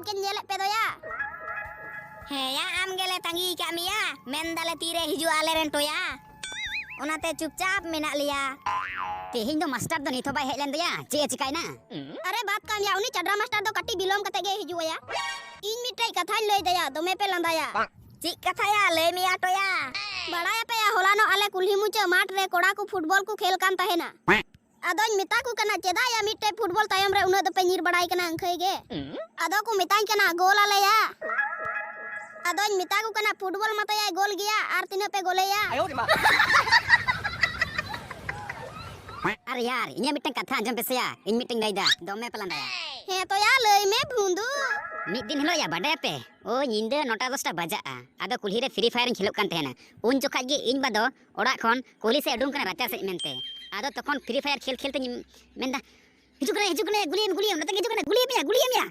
के नेले पे दोया हे या आम गेले तंगी का मिया मेन दाले तीरे हिजु आले रेन टोया ओनाते चुपचाप मेना लिया तेहिं दो मास्टर दो निथो बाय हेलेन दया चे चिकायना अरे बात काम या उनी चड्रा मास्टर दो कट्टी बिलोम कते गे हिजुया इन मिटाई कथा लय दया दोमे पे लंदाया ची कथा या ले मिया टोया बड़ाया पे या होलानो आले कुल्ही मुचे माठ रे कोड़ा को फुटबॉल को खेल कान तहेना अदोñ मिता को कना चेदा या मिटे फुटबॉल तायम रे उना दो पे नीर बड़ाई कना अंखय गे अदो को मिताई कना गोल आलेया अदोñ मिता को कना फुटबॉल मतया गोल गया आर तिना पे गोलेया अरे यार इnya मिटeng कथा अंजम पेसया इन मिटeng लाइदा दोमे पेलांदाया हे तो या लय में भुंदु मिद दिन हिलो या बाडे पे ओ निंदे नोटा 10टा बजा आदो कुल्ही रे फ्री फायर खेलोक कान तहेना उन जोखा गे इन बादो ओड़ा खन कुल्ही से अडुम कना राचा से मेनते आदो तखन फ्री फायर खेल खेलते मेनदा हिजुकने गुलियम नते हिजुकने गुलियम या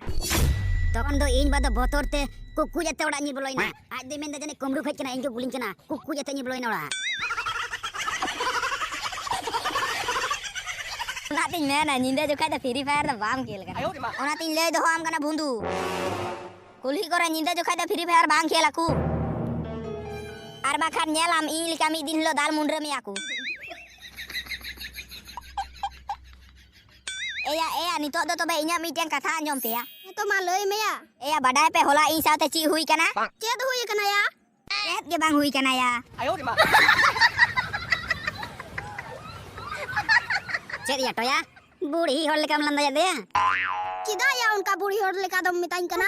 तखन दो इन बादो बोतर ते कुकु जते ओड़ा नि बोलोइना आज दे मेनदा जने कुमरू खज कना इन जो गुलिन कना कुकु जते नि बोलोइना ओड़ा नातिन मेना निंदे जोखा द फ्री फायर द बाम खेल कना ओनातिन ले दो आम कना भुंदु कुल्ही करे निंदे जोखा द फ्री फायर बांग खेल आकू आर बाखान नेलाम इन लिका मी दिन लो दाल मुंडरे में आकू एया नितो दो तबे इnya मीटिंग कथा आंजम पेया तो मा लय में या एया बडाय पे होला इ साथे ची हुई कना चेद हुई कना या चेद के बांग हुई कना या चेद या टोया बूढ़ी होड़ लेका लंदा दे चिदा या उनका बूढ़ी होड़ लेका दम मिताइन कना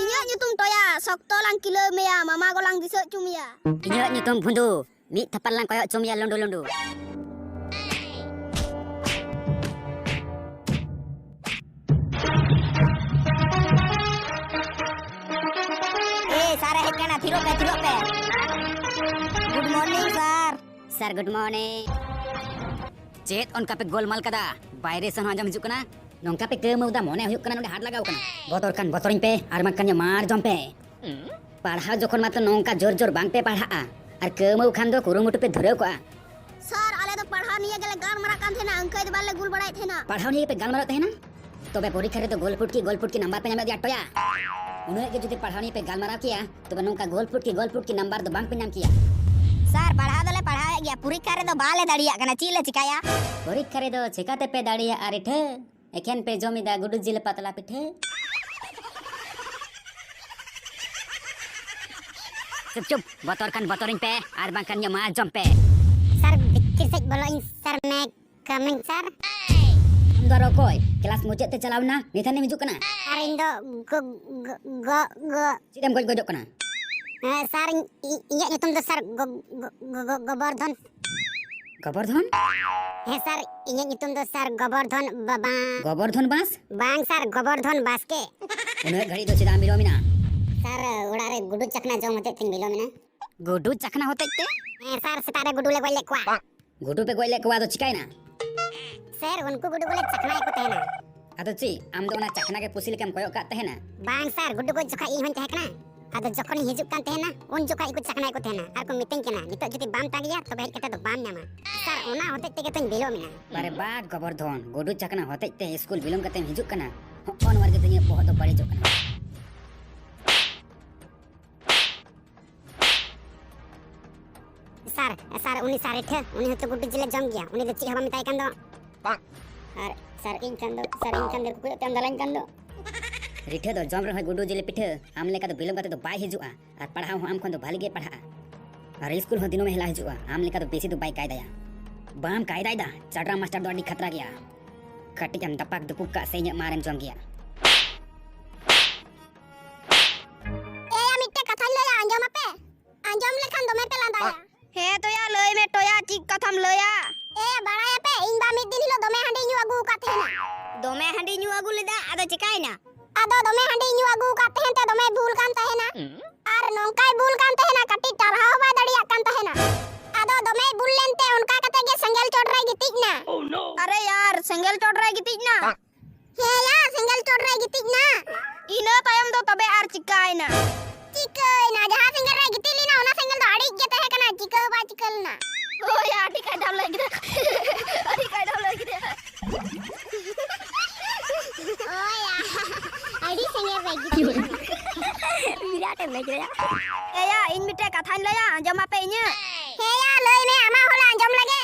इnya nyutum toya sokto lang kilo meya mama golang diso cumia इnya nyutum भुंदु मी थप्पल lang koyok cum ya lundu सारे हेड कना थिरो पे good morning sir good morning चेत उनका पे गोलमाल कदा बायरे सन आंजम हिजुक कना नोंका पे केमउदा मोने हुयुक कना नोंडे हाथ लगाव कना बोतर बोतरिन पे आर माकन मार जम पे पढ़ा जखन मात्र नोंका जोर जोर बांग पे पढ़ा आर केमउ खान दो कुरुमुटु पे धरे को सर आले तो पढ़ा निये गेले गान मरा कान थेना अंक दे बाले गुल बड़ाई थेना पढ़ाव निये पे गान मरा थेना तबे परीक्षा रे तो गोलपुट की नंबर पे नाम दिया टोया उन्हें के जुदी पढ़ानी पे गाल मारा किया तो बनों का गोलपुट की नंबर तो बांग पे नाम किया सर पढ़ा दले पढ़ाए गया परीक्षा रे तो बाले दाड़िया कना चीले चिकाया परीक्षा रे तो चिकाते पे दाड़िया अरे ठे एकेन पे जमीदा गुडू जिले पतला पिठे चुप बोतरिन पे आर बांकन यो मार जम पे सर बिक्की से बोलो सर मैं कमिंग सर दरो कोई क्लास मुझे ते चलावना निथाने हिजुक कना सर इंदो गो चिदम गजok कना सर इया nyutum दो सर गोवर्धन है सर इया nyutum दो सर गोवर्धन बास बांग सर गोवर्धन बास के उन्हें घड़ी दो चिदा मिलो मिना सर उड़ा रे गुडू चकना जम होते थिन मिलो मिना गुडू चकना होते ते सर सितारे गुडू ले गोले क्वा गुडू पे गोले क्वा तो चिकाई ना सर उनको गुडू गोले चकना को तेना अदो ची आम दो ना चकना के पुसिल केम कोयो काते है ना बांग सर गुडू को जखा इ हन तहकना अदो जखन हिजुक कान तहना उन जखा इको चकना को तेना आर को मिटिंग केना नितो जति बाम तागिया तबे हेड कते तो बाम नामा सर ओना होते ते केतन बिलो मिना बारे बाग गोवर्धन गुडू चकना होते ते स्कूल बिलोम कते हिजुक कना ऑन वर्ग ते बहुत बड़े जो कना सर उनी सारे थे उनी तो गुडू जिले जम गया उनी तो ची हवा मिताई कान दो और सर इन कान दो को ते अंदर कान दो रिठे दो जम रहे गुडू जिले पिठे आम लेका तो बिलोम कते तो बाय हिजुआ और पढ़ाओ आम खन तो भाली गे पढ़ा और स्कूल हो दिनों में हेला हिजुआ आम लेका तो बेसी तो बाय कायदा बाम कायदा दा चड्रा मास्टर दो अडी खतरा गया कटी हम दपक दुपुक का से मारन जम गया ए या मिट्टे कथा लया अंजम लेखान दो में पे लांदा हे तो या लय में टोया चिक कथम लया ए बड़ाया पे इन बा मिद दिन हिलो दोमे हंडी न्यू अगु काथे ना दोमे हंडी न्यू अगु लेदा आदो चिकाई ना आदो दोमे हंडी न्यू अगु काथे हन ते दोमे भूल कान तहे ना आर नोंकाय भूल कान तहे ना कटी टरहाव बा दड़िया कान तहे ना आदो दोमे भूल लेनते उनका कते के संगल चोटराई गितिज ना अरे यार संगल चोटराई गितिज ना हे या संगल चोटराई गितिज ना इनो तायम दो तबे आर चिकाई ना जहां संगल राई गितिली ना ओना संगल तो अड़ी गे तहे कना चिकल बा चिकल ना ओ या अड़ी काय डाल लगी दे अड़ी काय डाल लगी दे ओ या अड़ी lay kira. Ya, in mite kathain laya anjom ape inya. He ya lay me ama hola anjom lage.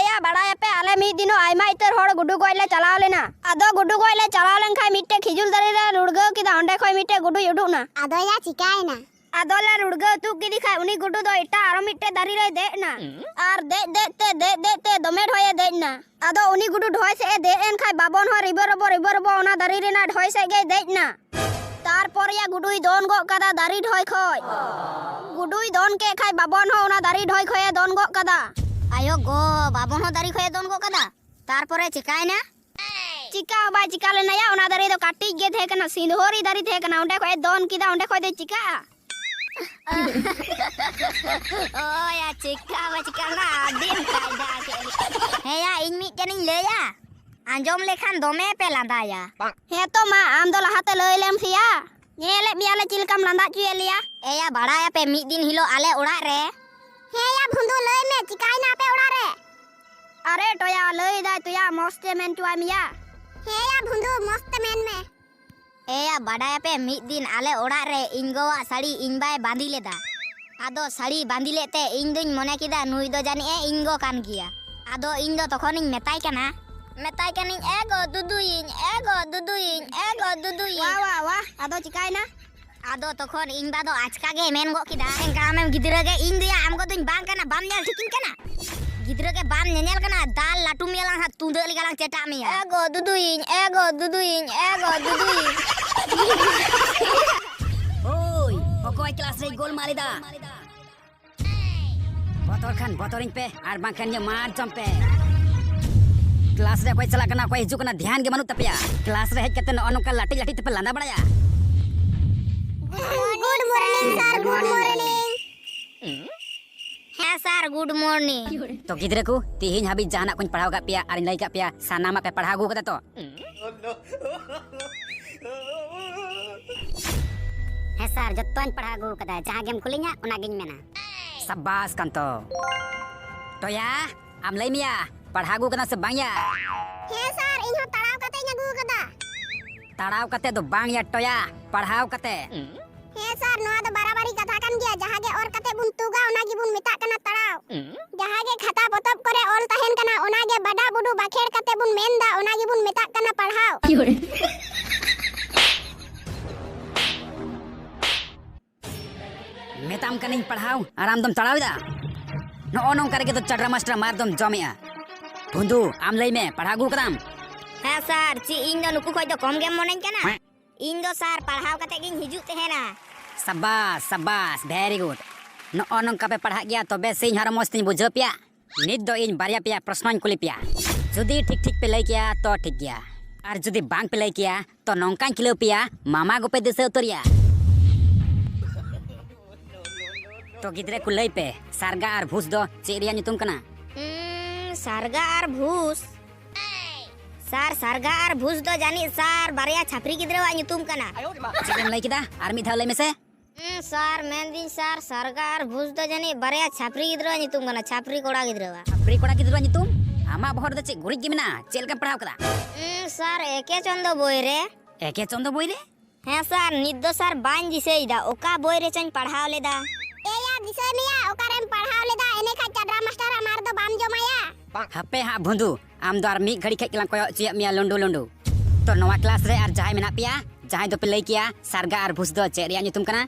Ya badaya pe ale mi dino aima iter hor gudu goi le chalao lena. Ado gudu goi le chalao len khai mite khijul dari re rudgau kida onde khoi mite gudu yuduk na. Ado ya chikaina. Ado le rudgau tu kidi khai uni gudu do ita aro mite dari re de na. Ar de te dome dhoye de na. Ado uni gudu dhoy se de en khai babon ho ribo ona dari re na dhoy se ge de na. তারপর ইয়া গুডুই দন গো কাদা দাড়ি ঢয় খয় গুডুই দন কে খাই বাবন হ ওনা দাড়ি ঢয় খয়ে দন গো কাদা আয়ো গো বাবন হ দাড়ি খয়ে দন গো কাদা তারপরে চিকাই না চিকা বাই চিকালে না ইয়া ওনা দাড়ি তো কাটি গে থে কানা সিন্ধোরি দাড়ি থে কানা ওন্ডে খয়ে দন কিদা ওন্ডে খয়ে দে চিকা ও ইয়া চিকা বাই চিকালা দিন কায়দা কে হে ইয়া ইন মিটেনিং লেয়া anjom lekhan dome pe landa ya he to ma am do lahate lei lem sia nyele biale cilkam landa cuye lia ya badaya pe mid din hilo ale orak re he ya bhundu lei me chikaina pe ora re are to ya lei dai tu ya moste men tu amia he ya bhundu moste men me ya badaya pe mid din ale orak re ingo wa sari inbai bandi leda ado sari bandi lete ing duñ mone kida nui do jani e ingo kan gia ado ing do tokhoning metai kana metai kaning ego duduin wah ado cikai na ado tokhon ing bado achka ge men go kida engkam em gidra ge ing dia am go duñ bang kana bam nyal thikin kana gidra ge bam nyel kana dal latu melang ha tunda li galang cetak mi ego duduin Oi, pokoknya kelas re gol malida. Botoring pe ar bangkan ye mar jompe. Kelas re koy chala kana koy hiju kana dhyan ge manu tapya. Kelas re hej kate no onka lati tepe landa badaya. good morning sir good morning he sir good morning To gidra ku tihin habis jahana kuñ padhaw ka pia ar lay ka pia sanama pe padhaw gu kada to. he sir jottoñ padhaw gu kada jaha gem kulinya ona giñ mena Sabas kanto. To ya, am lay mia padhaw gu kana se bang ya. he sir inho taraw kate nyagu kada Taraw kate do bang ya to ya padhaw kate. he sir noa do barabari katha kan gya jaha ge or kate bun tuga ona gi bun metak kana taraw jaha ge khata potop kore ol tahen kana ona ge bada budu bakher kate bun menda ona gi bun metak kana padhaw Metam kaning padhaw aram dom taraw da. No onong karege to chadra master mar dom jomea. Bundu am lay me padhaw gu kadam. he sir ci ing do nuku khoj do kom gem moneñ kana ing do sir padhaw kate giñ hijuk tehena Sabas, very good. No onong kape padha gya tobe seiñ har mos tiñ bujhaw pia. Nit do iñ barya pia prashnoñ kuli pia. Judi ठीक पे lay kiya to ठीक gya. Ar judi bang pe lay kiya to nongkañ kilaw pia mama gope dise utoria. To gidre ku lay pe sarga ar bhus do ched reya nyutum kana. sarga ar bhus sar sarga ar bhus do jani sar barya chapri gidre wa nyutum kana Chedem lay kida ar mi dhaw lay mese. sar mendin sar sarga ar bhus do jani barya chapri gidre wa nyutum kana chapri koda gidre wa Pri koda gidra nyutum ama bohor do ched gurik gi mena chel ka padhaw kada. sar eke chondo boy re Eke chondo boy re he sar nit do sar bañ diseida oka boy re chañ padhaw leda e ya disoy meya okarem padhaw leda ene kha chadra master amar do bam jomaya hape ha bundu am do ar mi ghadi khej kilang koyo chiya mia lundu to nowa class re ar jahai mena pia jahai do pe lay kiya sarga ar bhus do ched reya nyutum kana.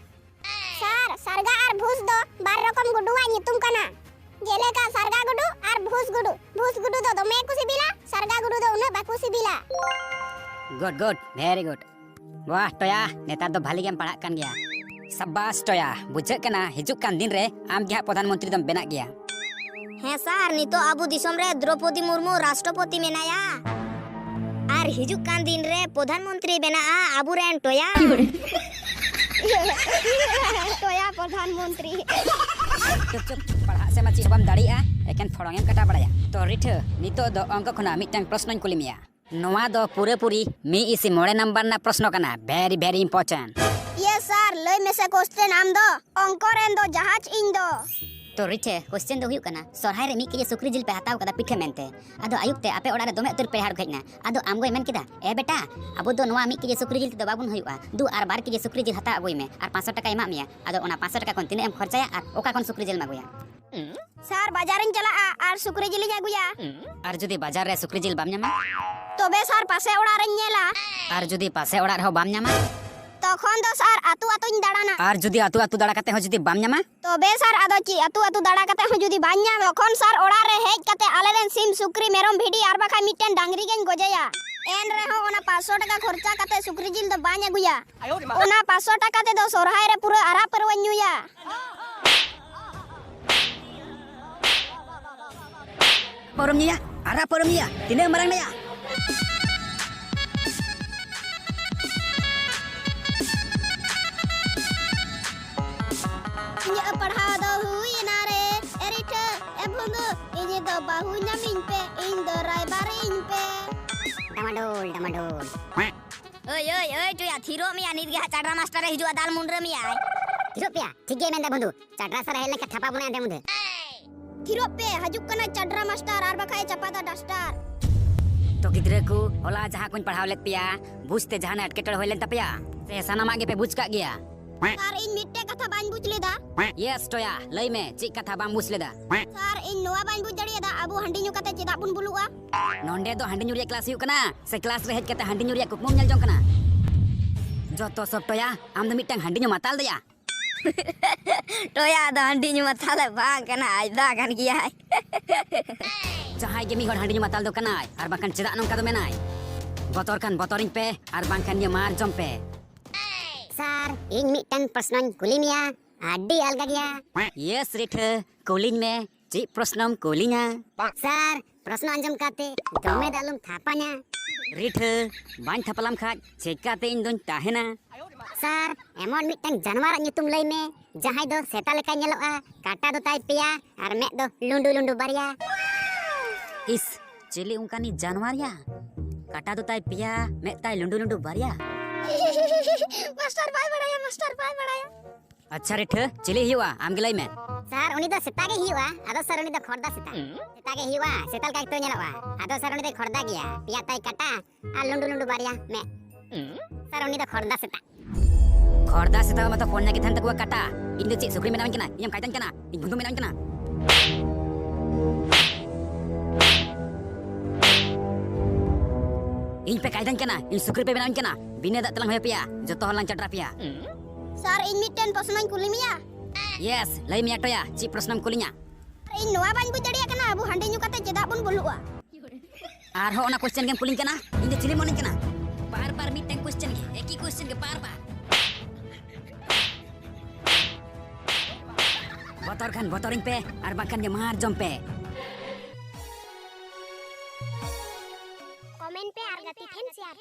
sir sarga ar bhus do bar rokom guduwa nyutum kana jeleka sarga gudu ar bhus gudu do dome ku sibila sarga gudu do una baku sibila Good, very good. Wah toya netar do bhali gem padhak kan gya. Sabas toya bujhak kana hijuk kan din re am gi ha pradhan mantri dom benak gya. he sar nito abu disom re Draupadi Murmu rashtrapati menaya ar hijuk kan din re pradhan mantri benaa abu ren toya toya pradhan mantri Cup padhak se machi bam dariya eken forong em kata badaya. To rithe nito do angka khona mitang prashnoñ kuli mia. Noa do puri mi isi more number na prashno kana very important. yes sir lay mese question am do angko ren do jahaj ing do तो Rithe question दो हुई कना सरहाय रे 1 KG Sukri जिल पे हताव कदा पिठे मेनते आदो आयुब ते आपे ओड़ा रे दोमे उतर पे हार गइना आदो आमगोय मेन केदा ए बेटा अबो दो नोवा 1 केजी सुक्री जिल ते बाबुन हुईवा 2 और 12 केजी सुक्री जिल हता अगोय में और 500 टका एमा मिया आदो ओना 500 टका कोन तिने एम खर्चाया और ओका कोन सुक्री जिल मागोया सर बाजारिन चला और सुक्री जिल आगुया और जुदी बाजार रे सुक्री जिल बाम न्यामा तबे सर पासे ओड़ा रे नेला और जुदी पासे ओड़ा रे हो बाम न्यामा तखन दो सर आतु आतुन दाड़ाना और जुदी आतु आतु दाड़ा कते हो जुदी बाम न्यामा तबे सर आदो ची आतु आतु दाड़ा कते हो जुदी बान्या तखन सर ओड़ा रे हेज कते आले रेन सिम सुक्री मेरम भिडी और बाखा मिटन डांगरी गेन गोजया एन रे हो ओना 500 टका खर्चा कते सुक्री जिल द बान्या गुया ओना 500 टका ते दो सोरहाय रे पूरा आरा परवन्युया परमनिया आरा परमनिया तिने मरang नया इnya पढ़ाव दो हुई ना रे एरिठ ए भुंदु इजे दो बाहु नमिन पे इन दो रायबारिन पे डमाडोल ओय जो या थीरो मिया निद गे चाडरा मास्टर रे हिजुआ दाल मुंडरे मिया थीरो पिया ठीक गे मेंदा बंधु चाडरा सर हेले का थापा बुने दे मुंदे थीरो पे हजुक कना चड्रा मास्टर आर बखाय चपाता डस्टर तो गिद्रे को होला जहां कोन पढ़ाव लेत पिया बुझते जहां अटकेटड़ होइलेन तपिया से सनामा गे पे बुझ का गया सर इन मिट्टे कथा बान बुझ लेदा यस टोया लई में ची कथा बाम बुझ लेदा सर इन नोवा बान बुझ दड़ियदा अबु हंडी नु कते चेदा बुन बुलुआ नोंडे दो हंडी नुरिया क्लास हुई कना से क्लास रे हेज कते हंडी नुरिया कुकमुम नेल जों कना जो तो सब टोया आम द मिटंग हंडी नु माताल दया टोया द हंडी नु माताल बांग कना आइदा गन गिया जहां गे मी हंडी नु माताल दो कना आर बाकन चेदा नोंका दो मेनाय बतर kan botorin पे आर बांगखान ये मार जम पे सर इन मिटन प्रश्न कुलिमिया आडी अलगा गया यस रिठ कोलिन में ची प्रश्नम कोलिना सर प्रश्न अंजम काते दमे दालुम थापाना रिठ बान थपलाम खा चेकाते इन दोन ताहेना सर एमन मिटन जानवर nyutum लई में जहां दो सेता लेका नेलोआ काटा दो ताई पिया और में दो लुंडू लुंडू बारिया इस चिली उनकानी जानवर या काटा दो ताई पिया में ताई लुंडू लुंडू बारिया मास्टर बाय बढ़ाया अच्छा रिठ चिली हिवा आम गिलाई में सर उनी दो सेता गे हिवा आदो सर उनी दो खरदा सेता गे हिवा सेताल का तो नेलोआ आदो सर उनी दो खरदा गया पिया ताई काटा और लुंडू लुंडू बारिया में सर उनी दो खरदा सेता खरदा सेता मत फोन के थान तक काटा इन ची सुक्री मेनावन कना इम काइतन कना इन भुंदु मेनावन कना इन पे काइतन कना इन सुक्री पे मेनावन कना बिना दा तलांग होय पिया जतो हलांग चटरा पिया सर इन मिटन प्रश्न कुलिमिया यस लई मिया टोया ची प्रश्नम कुलिnya इन नोवा बान बुझ दड़िया कना अबु हंडी नु कते चेदा बुन बुलुआ आर हो ओना क्वेश्चन गेम कुलिंग कना इन चिली मोनिंग कना बार बार मिटन क्वेश्चन के एक ही क्वेश्चन के बार बार botorin pe ar bakan dia mar jom pe comment पे आर गति थेन शेयर